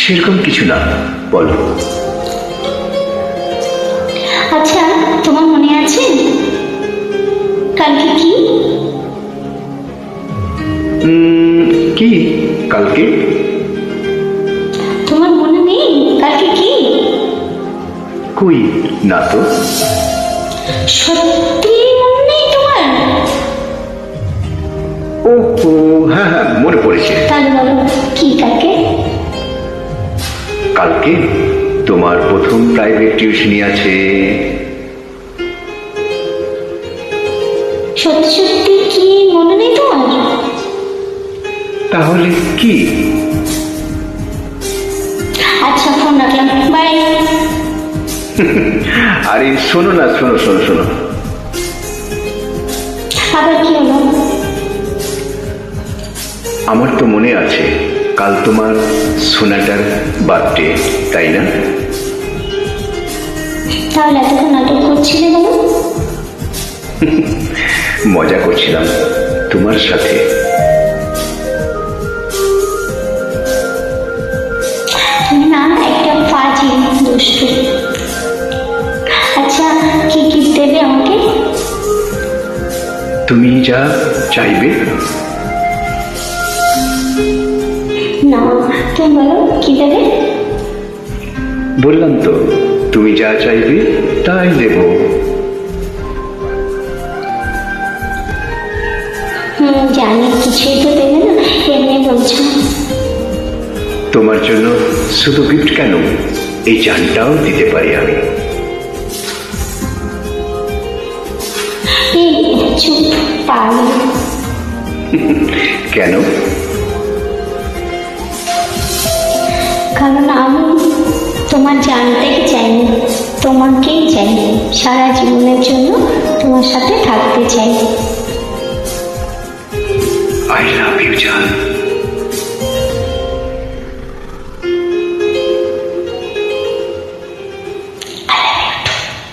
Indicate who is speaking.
Speaker 1: সেরকম কিছু না, বলো।
Speaker 2: আচ্ছা, তোমার মনে আছে কালকে কি?
Speaker 1: কি কালকে?
Speaker 2: তোমার মনে নেই কালকে কি?
Speaker 1: কই না তো।
Speaker 2: সত্যি মনে নেই তোমার?
Speaker 1: ও হ্যাঁ হ্যাঁ, মনে পড়েছে।
Speaker 2: তাহলে বলো কি কালকে?
Speaker 1: কালকে তোমার প্রথম প্রাইভেট টিউশনি আছে।
Speaker 2: সত্যি সত্যি কি মনে নেই তোমার?
Speaker 1: তাহলে কি?
Speaker 2: আচ্ছা, ফোন রাখলাম, বাই।
Speaker 1: আরে শোনো না, শোনো শোনো শোনো।
Speaker 2: আবার কি হলো?
Speaker 1: আমার তো মনে আছে কাল তোমার সোনাটার বার্থডে, তাই না?
Speaker 2: তাহলে এতক্ষণ নাটক করছিলে কেন?
Speaker 1: মজা করছিলাম তোমার সাথে।
Speaker 2: তুমি না একটা পাজি দুষ্টু। আচ্ছা, কি গিফট দেবে আমাকে?
Speaker 1: তুমি যা চাইবে।
Speaker 2: না, তুমি বলো কি দেবে?
Speaker 1: বললাম তো, তুমি যা চাইবে তাই দেব।
Speaker 2: জানি কিছুই তো দেবে না, এমনি বলছো।
Speaker 1: তোমার জন্য শুধু গিফট কেন, এই জানটাও দিতে পারি আমি।
Speaker 2: এই চুপ, পাগল।
Speaker 1: কেন?
Speaker 2: কারণ আমি তোমার জানটাকে চাইনি, তোমাকেই চাই। সারা জীবনের জন্য তোমার সাথে থাকতে চাই।
Speaker 1: আই লাভ ইউ জান।